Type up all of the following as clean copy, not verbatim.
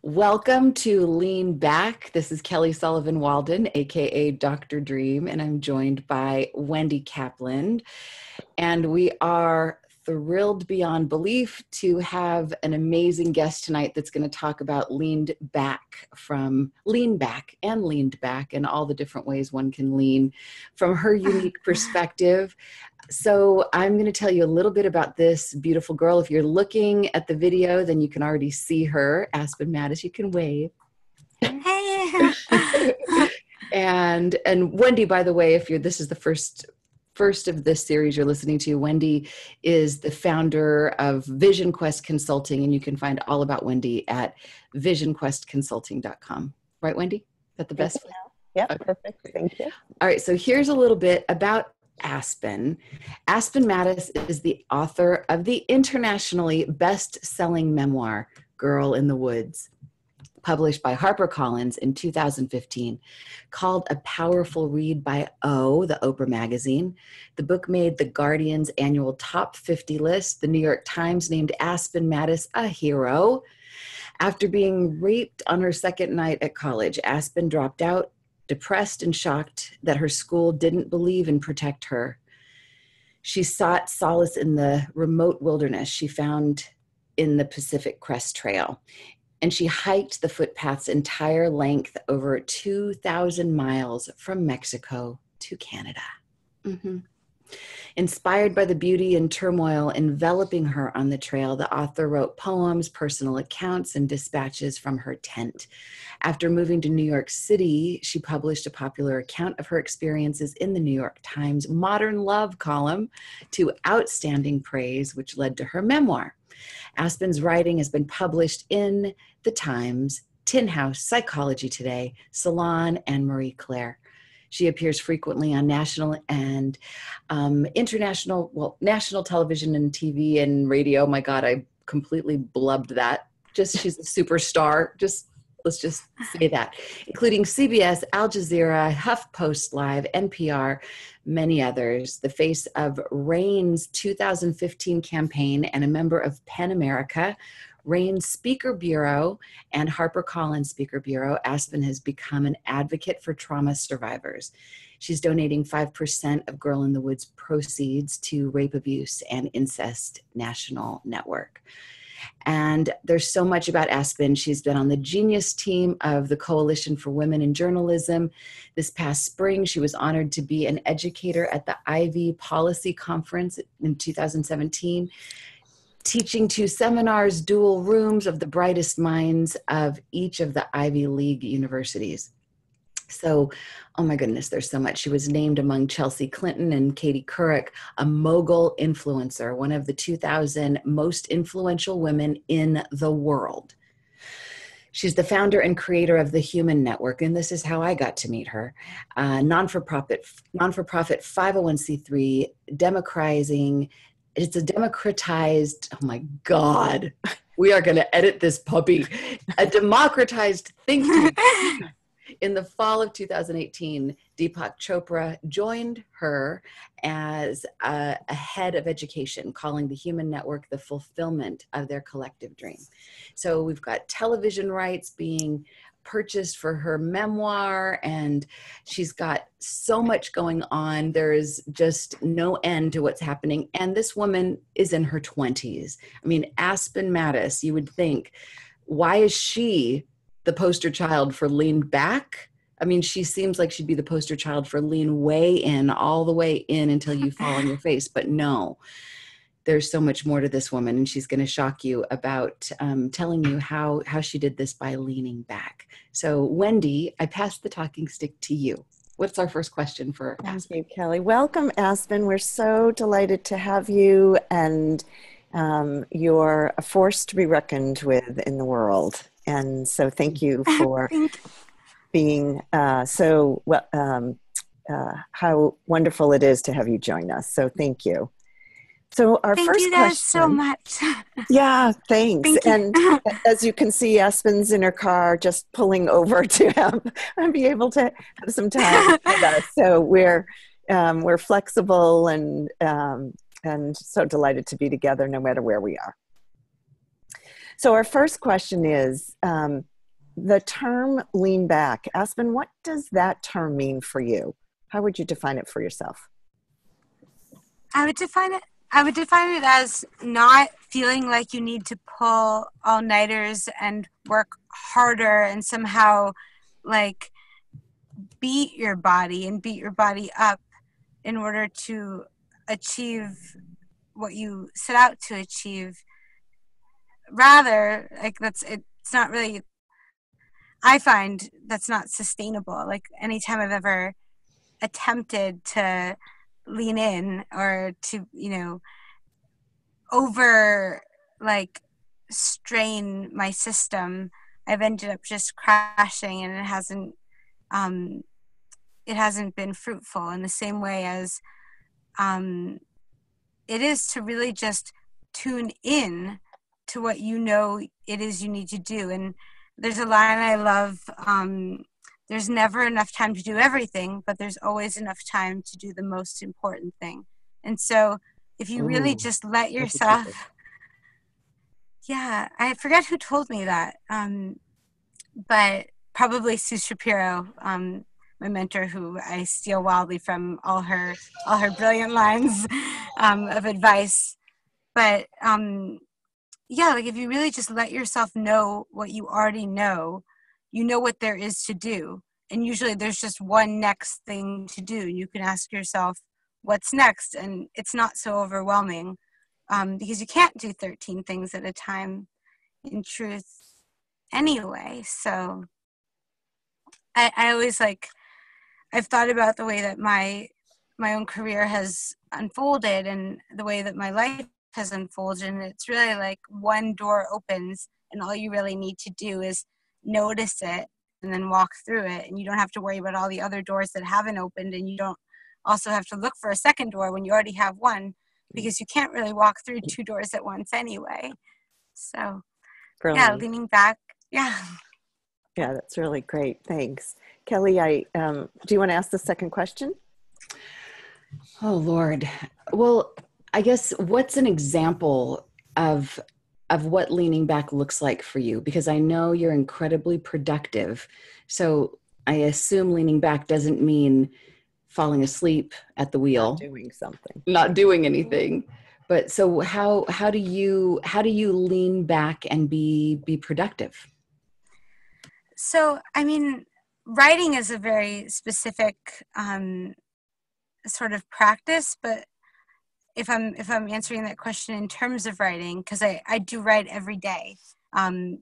Welcome to Lean Back. This is Kelly Sullivan Walden, aka Dr. Dream, and I'm joined by Wendy Kaplan. And we are thrilled beyond belief to have an amazing guest tonight that's going to talk about lean back and all the different ways one can lean from her unique perspective. So I'm going to tell you a little bit about this beautiful girl. If you're looking at the video, then you can already see her. Aspen Matis, you can wave. Hey. And Wendy, by the way, this is the first of this series you're listening to, Wendy is the founder of Vision Quest Consulting, and you can find all about Wendy at visionquestconsulting.com. Right, Wendy? Is that the best? Yeah, okay. Perfect. Thank you. All right, so here's a little bit about Aspen. Aspen Matis is the author of the internationally best-selling memoir, Girl in the Woods, published by HarperCollins in 2015, called a powerful read by the Oprah magazine. The book made The Guardian's annual top 50 list. The New York Times named Aspen Matis a hero. After being raped on her second night at college, Aspen dropped out, depressed and shocked that her school didn't believe and protect her. She sought solace in the remote wilderness she found in the Pacific Crest Trail. And she hiked the footpath's entire length over 2,000 miles from Mexico to Canada. Mm-hmm. Inspired by the beauty and turmoil enveloping her on the trail, the author wrote poems, personal accounts, and dispatches from her tent. After moving to New York City, she published a popular account of her experiences in the New York Times Modern Love column to outstanding praise, which led to her memoir. Aspen's writing has been published in The Times, Tin House, Psychology Today, Salon, and Marie Claire. She appears frequently on national and national television and TV and radio. My God, I completely blubbed that. She's a superstar. Let's just say that, including CBS, Al Jazeera, HuffPost Live, NPR, many others. The face of RAIN's 2015 campaign and a member of PEN America, RAIN's Speaker Bureau, and HarperCollins Speaker Bureau, Aspen has become an advocate for trauma survivors. She's donating 5% of Girl in the Woods proceeds to Rape, Abuse, and Incest National Network. And there's so much about Aspen. She's been on the Genius team of the Coalition for Women in Journalism. This past spring, she was honored to be an educator at the Ivy Policy Conference in 2017, teaching 2 seminars, dual rooms of the brightest minds of each of the Ivy League universities. So, oh my goodness, there's so much. She was named among Chelsea Clinton and Katie Couric, a mogul influencer, one of the 2,000 most influential women in the world. She's the founder and creator of the Human Network, and this is how I got to meet her. Non-for-profit 501c3, it's a democratized, oh my God, we are going to edit this puppy, a democratized think tank. In the fall of 2018, Deepak Chopra joined her as a head of education, calling the Human Network the fulfillment of their collective dream. So we've got television rights being purchased for her memoir, and she's got so much going on. There is just no end to what's happening. And this woman is in her 20s. I mean, Aspen Matis, you would think, why is she the poster child for lean back? I mean, she seems like she'd be the poster child for lean way in, all the way in until you fall on your face. But no, there's so much more to this woman, and she's going to shock you about telling you how she did this by leaning back. So Wendy, I pass the talking stick to you. What's our first question for Aspen? Thank you, Kelly. Welcome, Aspen. We're so delighted to have you, and you're a force to be reckoned with in the world. And so thank you for being how wonderful it is to have you join us. So thank you. So our Thank first you question. guys so much. Yeah, thanks. Thank you. And as you can see, Aspen's in her car just pulling over to have and be able to have some time with us. So we're flexible and so delighted to be together no matter where we are. So our first question is the term lean back. Aspen, what does that term mean for you? How would you define it for yourself? I would define it as not feeling like you need to pull all-nighters and work harder and somehow like beat your body up in order to achieve what you set out to achieve. Rather, like it's not really, I find that's not sustainable. Like anytime I've ever attempted to lean in or to, over like strain my system, I've ended up just crashing, and it hasn't been fruitful in the same way as it is to really just tune in to what it is you need to do. And there's a line I love, there's never enough time to do everything, but there's always enough time to do the most important thing. And so if you really just let yourself, yeah, I forget who told me that, but probably Sue Shapiro, my mentor, who I steal wildly from all her brilliant lines of advice. But yeah, like if you really just let yourself know what you already know, you know what there is to do. And usually there's just one next thing to do. You can ask yourself, what's next? And it's not so overwhelming because you can't do 13 things at a time in truth anyway. So I always I've thought about the way that my own career has unfolded and the way that my life has unfolded, and it's really like one door opens and all you really need to do is notice it and then walk through it, and you don't have to worry about all the other doors that haven't opened, and you don't also have to look for a second door when you already have one, because you can't really walk through two doors at once anyway. So Brilliant. yeah, leaning back. Yeah. Yeah, that's really great. Thanks. Kelly, do you want to ask the second question? Oh, Lord. Well, I guess what's an example of what leaning back looks like for you? Because I know you're incredibly productive. So I assume leaning back doesn't mean falling asleep at the wheel. Not doing something. Not doing anything. But so how do you lean back and be productive? So, I mean, writing is a very specific sort of practice, but if I'm answering that question in terms of writing, because I do write every day, no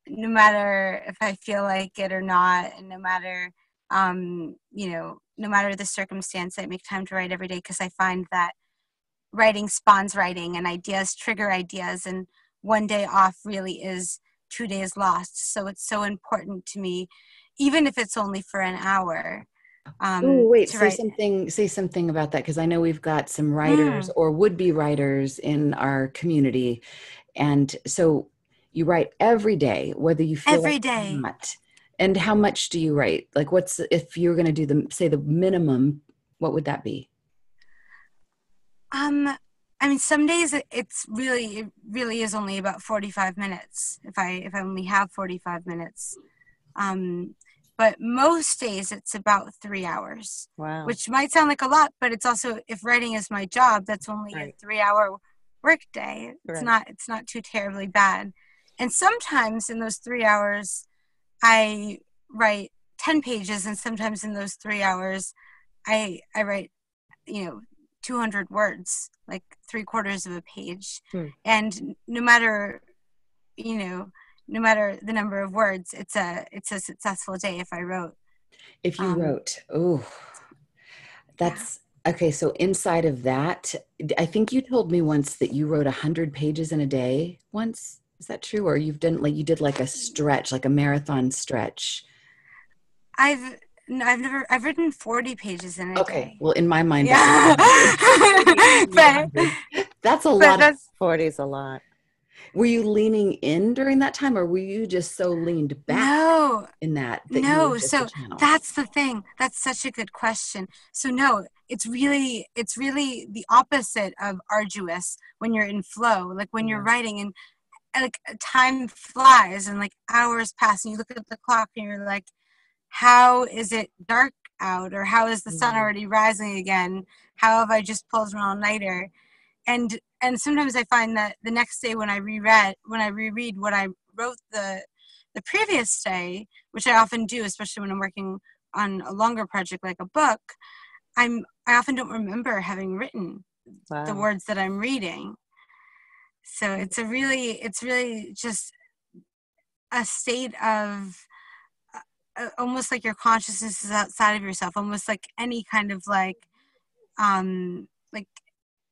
matter if I feel like it or not, and no matter no matter the circumstance, I make time to write every day, because I find that writing spawns writing, and ideas trigger ideas, and one day off really is 2 days lost. So it's so important to me, even if it's only for an hour. Say something about that, because I know we've got some writers or would-be writers in our community, and so you write every day, whether you feel every like day. Or not. And how much do you write? Like, if you're going to do the minimum, what would that be? I mean, some days it really is only about 45 minutes if I only have 45 minutes. But most days it's about 3 hours. Wow. Which might sound like a lot, but it's also, if writing is my job, that's only a 3-hour work day. It's not too terribly bad. And sometimes in those 3 hours I write 10 pages, and sometimes in those 3 hours I write 200 words, like 3/4 of a page. And no matter the number of words, it's a successful day if I wrote. If you wrote, that's okay. So inside of that, I think you told me once that you wrote 100 pages in a day once. Is that true? Or you did a stretch, like a marathon stretch? I've written 40 pages in a day. Okay. Well, in my mind, yeah. That's a lot. 40 is a lot. Were you leaning in during that time, or were you just so leaned back in that you were just so a channel? That's the thing. That's such a good question. So no, it's really the opposite of arduous when you're in flow, like when you're writing. like time flies and like hours pass and you look at the clock and you're like, how is it dark out? Or how is the sun already rising again? How have I just pulled an all-nighter? And sometimes I find that the next day when I reread what I wrote the previous day, which I often do, especially when I'm working on a longer project like a book, I often don't remember having written the words that I'm reading. So it's really just a state of almost like your consciousness is outside of yourself, almost like any kind of like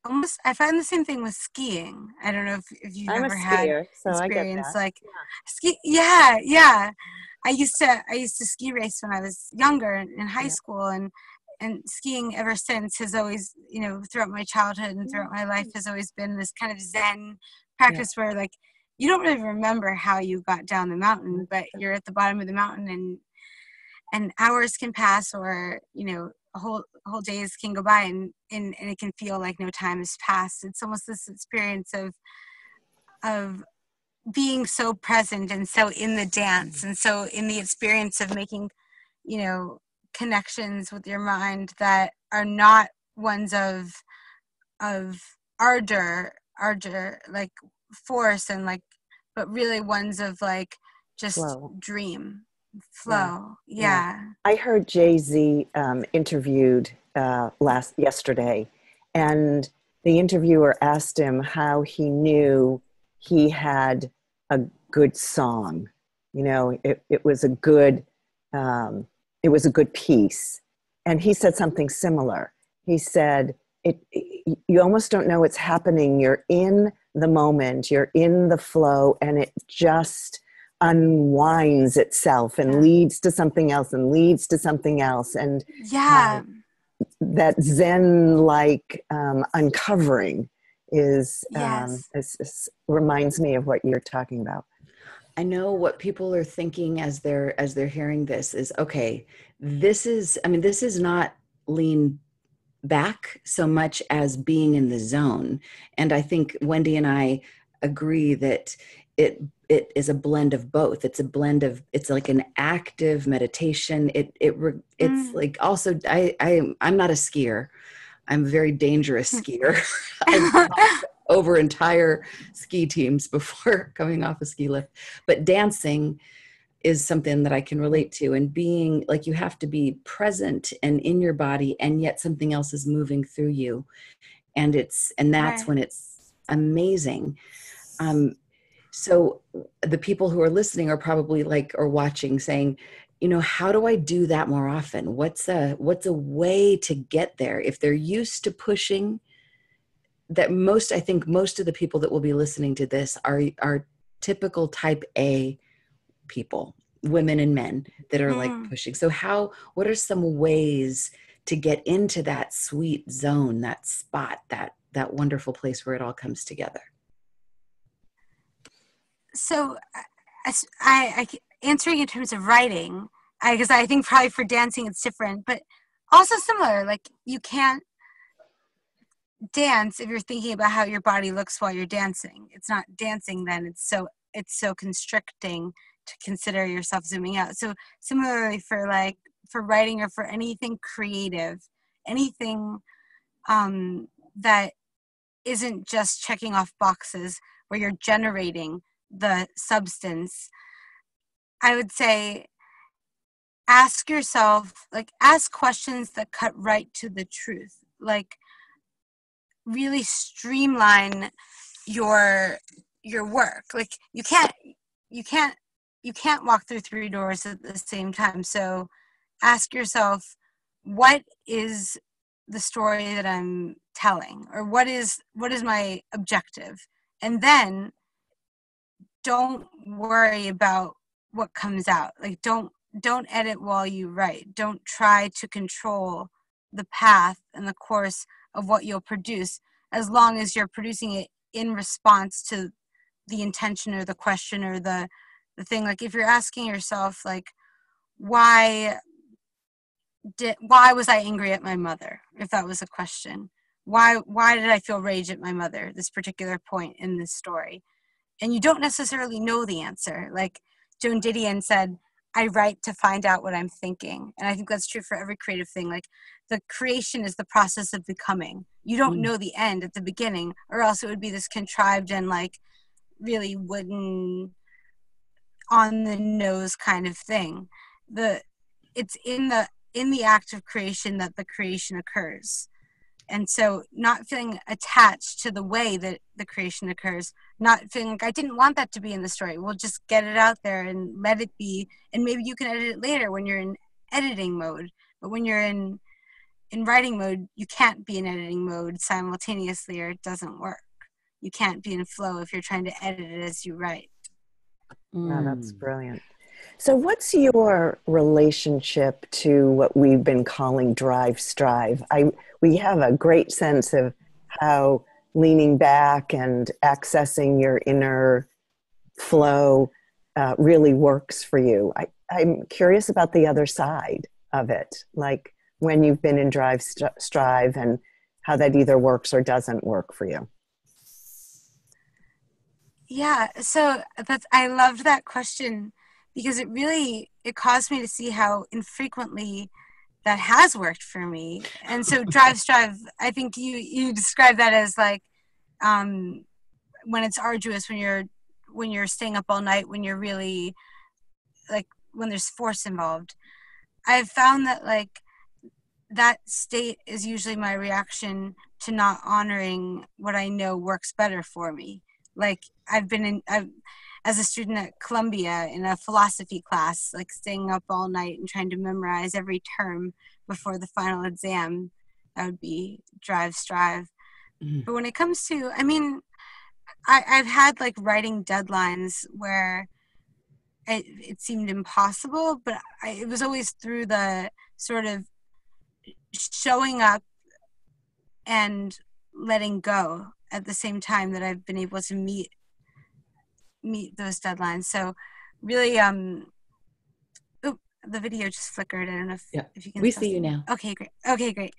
almost, I find the same thing with skiing. I don't know if you've I'm ever a had skier, so I get experience that. like ski. Yeah. I used to ski race when I was younger in high school, and skiing ever since has always, throughout my childhood and throughout my life has always been this kind of Zen practice where like you don't really remember how you got down the mountain, but you're at the bottom of the mountain and hours can pass, or whole days can go by and it can feel like no time has passed. It's almost this experience of being so present and so in the dance and so in the experience of making connections with your mind that are not ones of ardor like force and like, but really ones of like just dream flow. Yeah. I heard Jay-Z interviewed yesterday, and the interviewer asked him how he knew he had a good song. It was a good piece, and he said something similar. He said, you almost don't know what's happening. You're in the moment, you're in the flow, and it just unwinds itself and leads to something else and leads to something else. And that Zen-like uncovering is reminds me of what you're talking about. I know what people are thinking as they're hearing this is, okay, this is not lean back so much as being in the zone. And I think Wendy and I agree that it is a blend of both. It's a blend of, it's like an active meditation. It's like also, I'm not a skier. I'm a very dangerous skier. I've over entire ski teams before coming off a ski lift. But dancing is something that I can relate to, and being like, you have to be present and in your body, and yet something else is moving through you. And that's when it's amazing. So the people who are listening are probably like, or watching, saying, how do I do that more often? What's a way to get there? If they're used to pushing, I think most of the people that will be listening to this are typical type A people, women and men that are like pushing. So what are some ways to get into that sweet zone, that spot, that wonderful place where it all comes together? So I answering in terms of writing, because I think probably for dancing it's different, but also similar. Like, you can't dance if you're thinking about how your body looks while you're dancing. It's not dancing then. It's so constricting to consider yourself zooming out. So similarly for writing or for anything creative, anything that isn't just checking off boxes where you're generating the substance, I would say ask questions that cut right to the truth. Like, really streamline your work. Like, you can't walk through 3 doors at the same time. So ask yourself, what is the story that I'm telling, or what is my objective? And then don't worry about what comes out. Like, don't edit while you write. Don't try to control the path and the course of what you'll produce, as long as you're producing it in response to the intention or the question or the thing. Like, if you're asking yourself, like, why was I angry at my mother? If that was a question, why did I feel rage at my mother, this particular point in this story? and you don't necessarily know the answer. Like Joan Didion said, I write to find out what I'm thinking. And I think that's true for every creative thing. Like the creation is the process of becoming. You don't know the end at the beginning, or else it would be this contrived and like really wooden, on the nose kind of thing. It's in the act of creation that the creation occurs. And so not feeling attached to the way that the creation occurs, not feeling like I didn't want that to be in the story. We'll just get it out there and let it be. And maybe you can edit it later when you're in editing mode. But when you're in writing mode, you can't be in editing mode simultaneously, or it doesn't work. You can't be in flow if you're trying to edit it as you write. Yeah, that's brilliant. So what's your relationship to what we've been calling drive, strive? We have a great sense of how leaning back and accessing your inner flow really works for you. I'm curious about the other side of it, like when you've been in drive, strive, and how that either works or doesn't work for you. Yeah, so I loved that question, because it caused me to see how infrequently that has worked for me. And so drive, strive, I think you describe that as like when it's arduous, when you're staying up all night, when you're really like when there's force involved. I've found that like that state is usually my reaction to not honoring what I know works better for me. Like I've as a student at Columbia in a philosophy class, like staying up all night and trying to memorize every term before the final exam. That would be drive, strive. But when it comes to, I mean, I've had like writing deadlines where it seemed impossible, but it was always through the sort of showing up and letting go at the same time that I've been able to meet those deadlines. So really, the video just flickered. I don't know if you can. We see you now. Okay, great.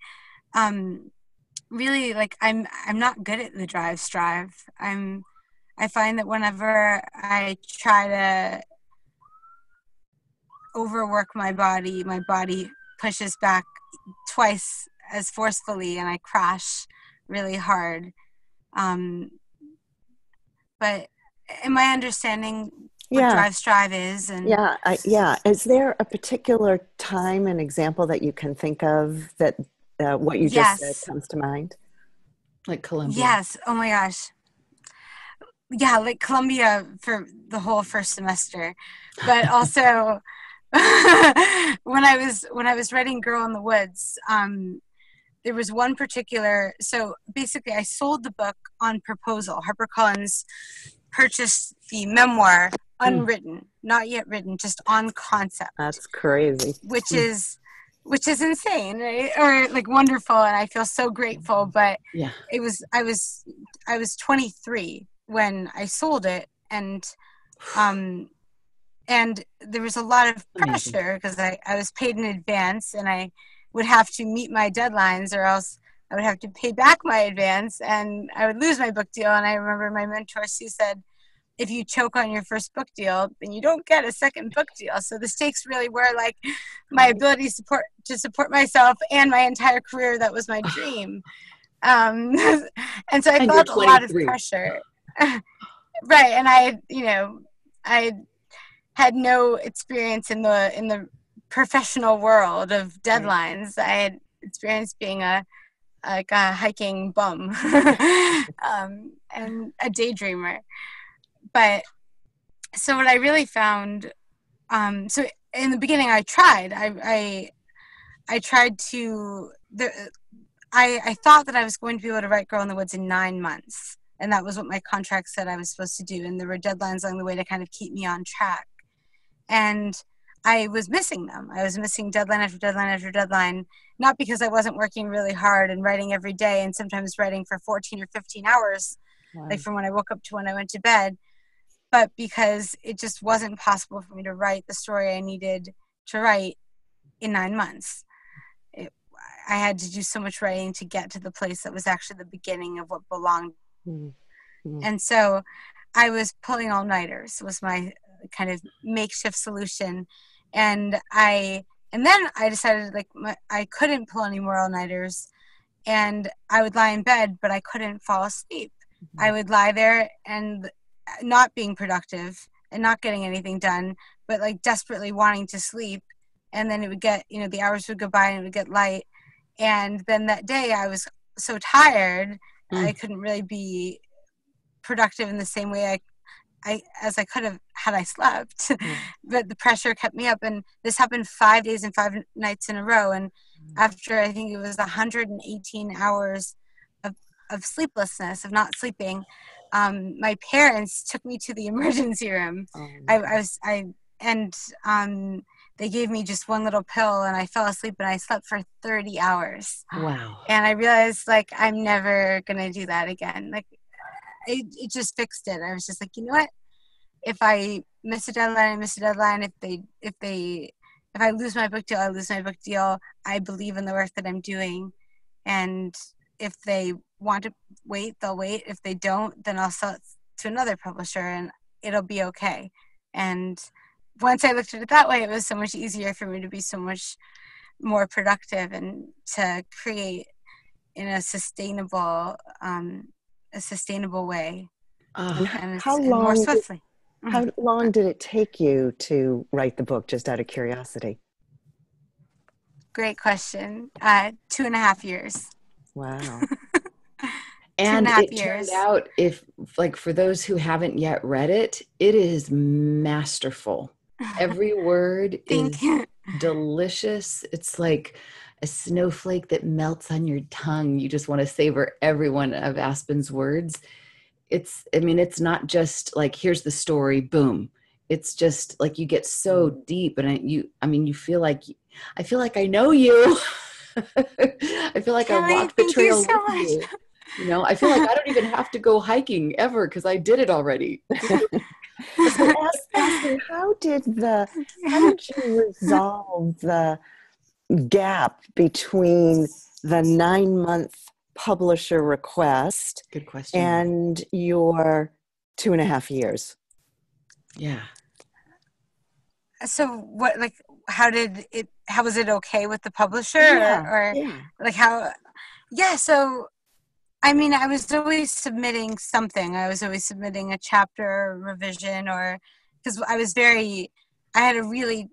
Really, like I'm not good at the drive, strive. I find that whenever I try to overwork my body pushes back twice as forcefully, and I crash really hard. But am I understanding what drive, strive is? And is there a particular time and example that you can think of that what you just said comes to mind? Like Columbia. Yes. Oh my gosh. Yeah, like Columbia for the whole first semester, but also when I was writing Girl in the Woods, there was one particular. So basically, I sold the book on proposal. HarperCollins purchased the memoir unwritten, not yet written, just on concept. That's crazy. Which is insane, right? Or like wonderful, and I feel so grateful. But I was 23 when I sold it, and there was a lot of pressure because I was paid in advance, and I would have to meet my deadlines, or else I would have to pay back my advance, and I would lose my book deal. And I remember my mentor, Sue, said, if you choke on your first book deal, then you don't get a second book deal. So the stakes really were like my ability to support myself and my entire career. That was my dream. And so I felt a lot of pressure. Right. And I had no experience in the professional world of deadlines. I had experience being a hiking bum and a daydreamer. But so what I really found, so in the beginning I tried. I tried to. I thought that I was going to be able to write Girl in the Woods in 9 months, and that was what my contract said I was supposed to do. And there were deadlines along the way to kind of keep me on track. And I was missing them. I was missing deadline after deadline after deadline, not because I wasn't working really hard and writing every day, and sometimes writing for 14 or 15 hours, like from when I woke up to when I went to bed, but because it just wasn't possible for me to write the story I needed to write in 9 months. I had to do so much writing to get to the place that was actually the beginning of what belonged. Mm-hmm. And so I was pulling all-nighters was my kind of makeshift solution. And then I decided like I couldn't pull any more all-nighters, and I would lie in bed, but I couldn't fall asleep. I would lie there and not being productive and not getting anything done, but like desperately wanting to sleep. And then it would get, the hours would go by and it would get light. And then that day I was so tired, I couldn't really be productive in the same way as I could have had I slept. But the pressure kept me up, and this happened 5 days and 5 nights in a row. And after, I think it was 118 hours of sleeplessness, of not sleeping, my parents took me to the emergency room. They gave me just one little pill, and I fell asleep, and I slept for 30 hours. Wow. And I realized, like, I'm never gonna do that again. Like, it just fixed it. I was just like, you know what? If I miss a deadline, I miss a deadline. If I lose my book deal, I lose my book deal. I believe in the work that I'm doing, and if they want to wait, they'll wait. If they don't, then I'll sell it to another publisher, and it'll be okay. And once I looked at it that way, it was so much easier for me to be so much more productive and to create in a sustainable way, and more swiftly. How long did it take you to write the book, just out of curiosity? Great question. 2.5 years. Wow. And it turned out, for those who haven't yet read it, it is masterful. Every word is delicious. It's like a snowflake that melts on your tongue. You just want to savor every one of Aspen's words. It's not just like, here's the story, boom. It's just like you get so deep, and you feel like, I feel like I know you. I feel like I walked the trail with you. I feel like I don't even have to go hiking ever because I did it already. So Aspen, how did you resolve the gap between the 9-month publisher request, good question, and your 2.5 years? Yeah. So what, like, how was it okay with the publisher? So I was always submitting something. I was always submitting a chapter revision, or because I had a really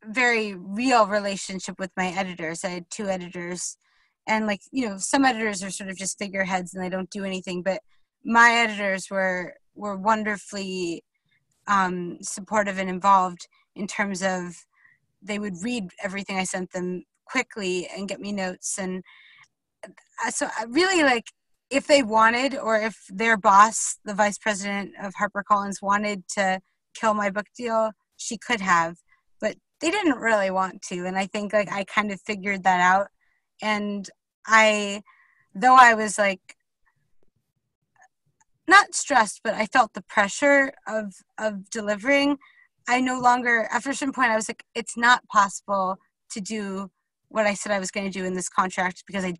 very real relationship with my editors. I had 2 editors, and some editors are sort of just figureheads and they don't do anything, but my editors were wonderfully supportive and involved, in terms of they would read everything I sent them quickly and get me notes. And so I really, if they wanted, or if their boss, the vice president of HarperCollins, wanted to kill my book deal, she could have, but they didn't really want to. And I think I kind of figured that out. And though I was not stressed, but I felt the pressure of delivering, I no longer, after a certain point, I was like, it's not possible to do what I said I was going to do in this contract, because I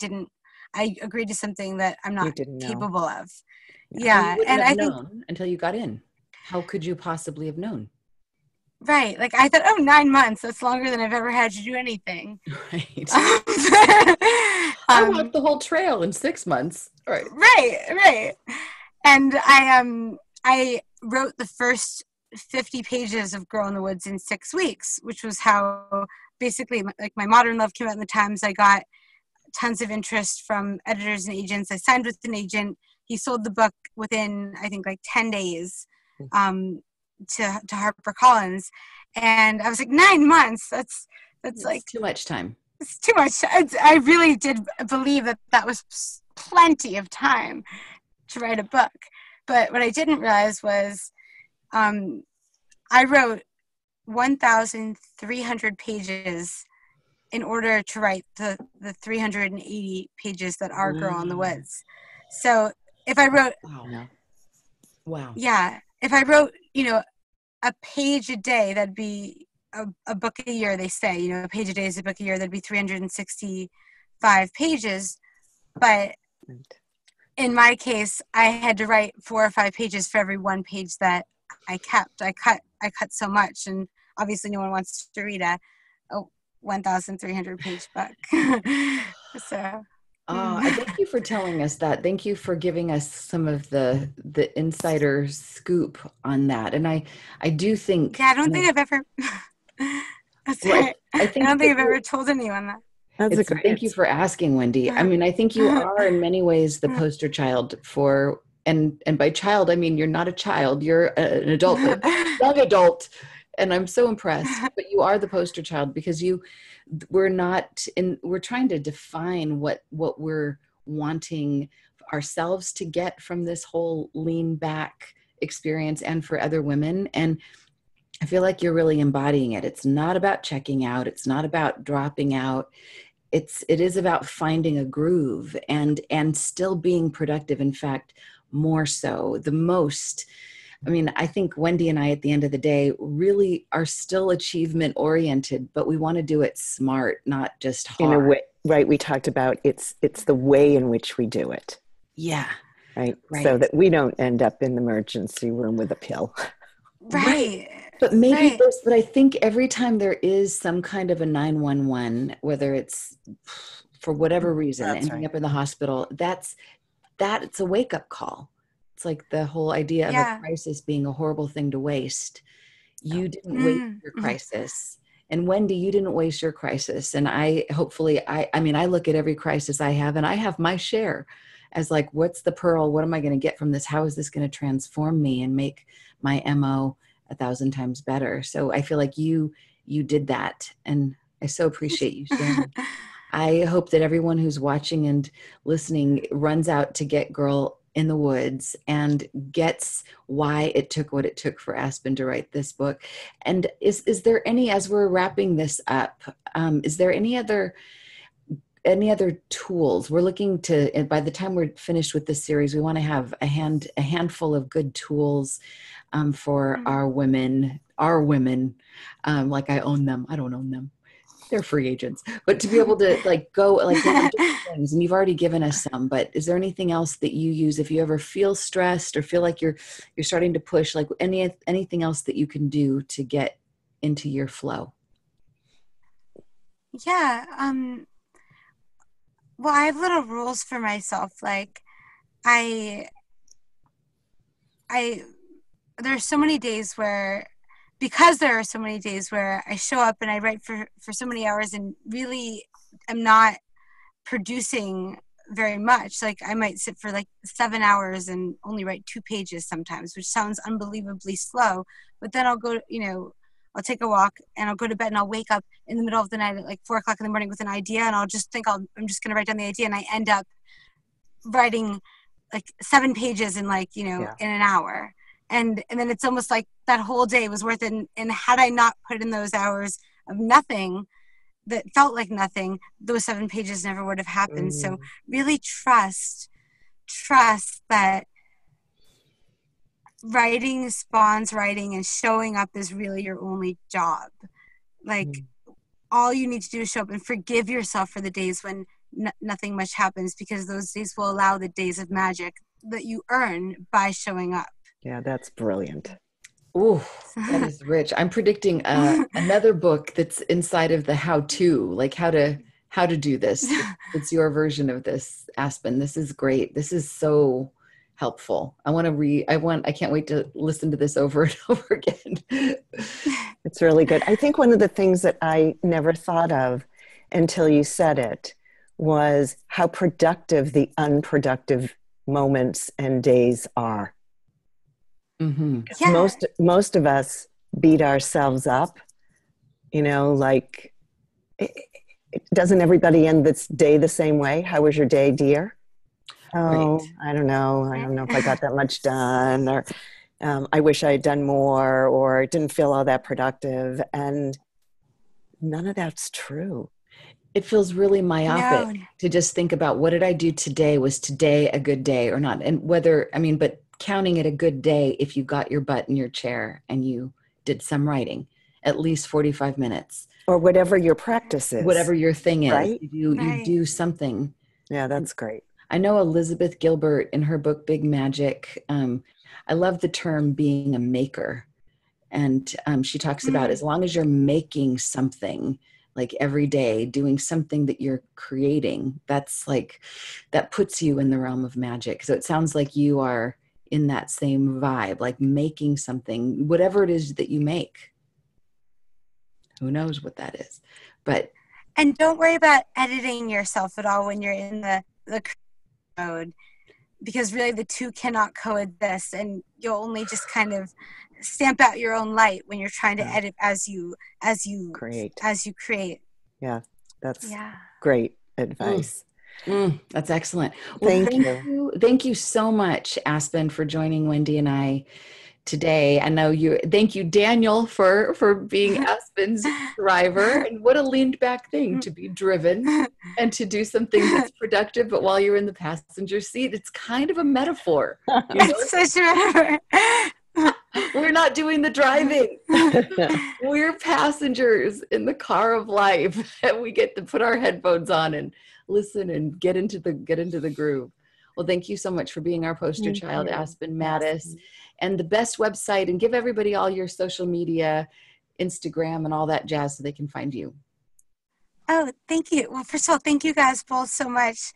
agreed to something that I'm not capable of. Yeah. And I think until you got in, how could you possibly have known? Right. I thought, 9 months, that's longer than I've ever had to do anything. Right. I walked the whole trail in 6 months. Right. Right. And I wrote the first 50 pages of Girl in the Woods in 6 weeks, which was how basically my Modern Love came out in the Times. I got tons of interest from editors and agents. I signed with an agent. He sold the book within, I think, 10 days to HarperCollins. And I was like, 9 months, that's too much time. It's too much. I really did believe that was plenty of time to write a book. But what I didn't realize was I wrote 1,300 pages in order to write the 380 pages that are Girl in the Woods. So if I wrote... Wow. Yeah. If I wrote, a page a day, that'd be a book a year, they say. A page a day is a book a year. That'd be 365 pages. But in my case, I had to write 4 or 5 pages for every one page that I kept. I cut so much, and obviously no one wants to read a 1,300 page book. So. Thank you for telling us that. Thank you for giving us some of the insider scoop on that. And I do think. Yeah, I don't think I've ever. Sorry, I don't think I've ever told anyone that. Thank you for asking, Wendy. I mean, I think you are in many ways the poster child for, and by child, I mean, you're not a child, you're an adult, a young adult. And I'm so impressed, but you are the poster child because we're trying to define what we're wanting ourselves to get from this whole lean back experience and for other women. And I feel like you're really embodying it. It's not about checking out. It's not about dropping out. It is about finding a groove and still being productive. In fact, more so, the most. I mean, I think Wendy and I, at the end of the day, really are still achievement oriented, but we want to do it smart, not just hard. In a way, right? We talked about it's the way in which we do it. Yeah. Right. So that we don't end up in the emergency room with a pill. Right. But maybe but I think every time there is some kind of a 911, whether it's for whatever reason, ending up in the hospital, it's a wake-up call. It's like the whole idea of a crisis being a horrible thing to waste. You didn't waste your crisis. And Wendy, you didn't waste your crisis. And I look at every crisis I have, and I have my share as like, what's the pearl? What am I going to get from this? How is this going to transform me and make my MO 1,000 times better? So I feel like you did that. And I so appreciate you sharing. I hope that everyone who's watching and listening runs out to get Girl in the Woods and gets why it took what it took for Aspen to write this book. And is there any, as we're wrapping this up, is there any other tools we're looking to, and by the time we're finished with this series, we want to have a handful of good tools for our women, like I own them. I don't own them. They're free agents, but to be able to go different things, and you've already given us some, but is there anything else that you use if you ever feel stressed or feel like you're starting to push, like anything else that you can do to get into your flow? Yeah. Well, I have little rules for myself. Like there's so many days where, because there are so many days where I show up and I write for so many hours and really am not producing very much. Like I might sit for 7 hours and only write 2 pages sometimes, which sounds unbelievably slow. But then I'll go, I'll take a walk and I'll go to bed and I'll wake up in the middle of the night at 4 o'clock in the morning with an idea, and I'll just think I'm just going to write down the idea, and I end up writing 7 pages in in an hour. And then it's almost like that whole day was worth it. And had I not put in those hours of nothing that felt like nothing, those 7 pages never would have happened. So really trust that writing spawns writing, and showing up is really your only job. All you need to do is show up and forgive yourself for the days when nothing much happens, because those days will allow the days of magic that you earn by showing up. Yeah, that's brilliant. Oh, that is rich. I'm predicting another book that's inside of the how-to, like how to do this. It's your version of this, Aspen. This is great. This is so helpful. I can't wait to listen to this over and over again. It's really good. I think one of the things that I never thought of until you said it was how productive the unproductive moments and days are. Mm-hmm. Yeah. Most of us beat ourselves up, doesn't everybody end this day the same way? How was your day, dear? Oh, right. I don't know if I got that much done, or I wish I had done more, or didn't feel all that productive. And none of that's true. It feels really myopic to just think about, what did I do today? Was today a good day or not? And but counting it a good day if you got your butt in your chair and you did some writing, at least 45 minutes. Or whatever your practice is. Whatever your thing is. Right? You do something. Yeah, that's great. I know Elizabeth Gilbert in her book, Big Magic. I love the term being a maker. And she talks about as long as you're making something, like every day, doing something that you're creating, that's like, that puts you in the realm of magic. So it sounds like you are in that same vibe, like making something, whatever it is that you make. Who knows what that is, but. And don't worry about editing yourself at all when you're in the mode, because really the two cannot coexist, and you'll only just kind of stamp out your own light when you're trying to edit as you Great. as you create. Yeah, that's great advice. That's excellent. Well, thank you. Thank you so much, Aspen, for joining Wendy and I today. I know you. Thank you, Daniel, for being Aspen's driver. And what a leaned back thing to be driven and to do something that's productive. But while you're in the passenger seat, it's kind of a metaphor. You know? It's such a metaphor. We're not doing the driving. We're passengers in the car of life, and we get to put our headphones on and listen and get into the groove. Well, thank you so much for being our poster child, Aspen Matis. And the best website, and give everybody all your social media, Instagram and all that jazz so they can find you. Oh, thank you. Well, first of all, thank you guys both so much,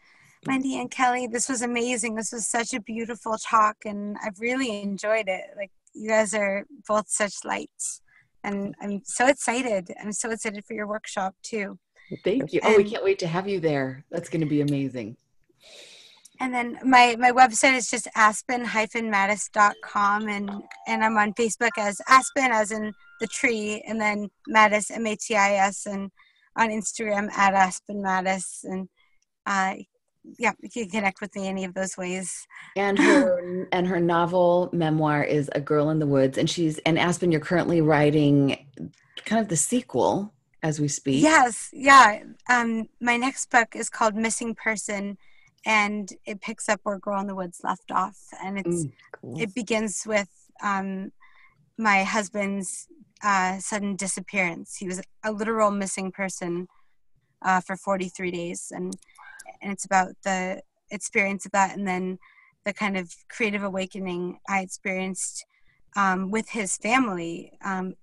Wendy and Kelly. This was amazing. This was such a beautiful talk, and I've really enjoyed it. Like, you guys are both such lights, and I'm so excited. I'm so excited for your workshop too. Thank you. We can't wait to have you there. That's going to be amazing. And then my website is just aspen-matis.com, and I'm on Facebook as Aspen, as in the tree, and then Matis, Matis, and on Instagram at Aspen Matis. And you can connect with me any of those ways. And her novel memoir is A Girl in the Woods, and Aspen, you're currently writing kind of the sequel as we speak. Yes, yeah. My next book is called Missing Person, and it picks up where Girl in the Woods left off. And it begins with my husband's sudden disappearance. He was a literal missing person for 43 days. And it's about the experience of that, and then the kind of creative awakening I experienced with his family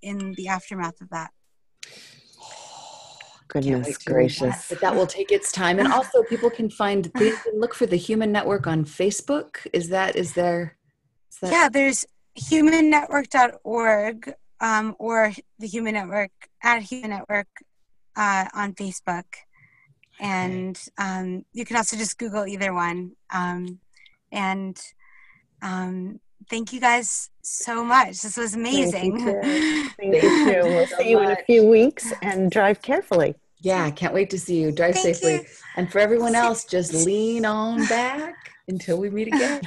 in the aftermath of that. Goodness gracious. But that will take its time. And also people can look for the Human Network on Facebook. Is there? Yeah, there's humannetwork.org or the Human Network at Human Network on Facebook. And you can also just Google either one. Thank you guys so much. This was amazing. Thank you. We'll see you in a few weeks, and drive carefully. Yeah, can't wait to see you. Drive safely. And for everyone else, just lean on back until we meet again.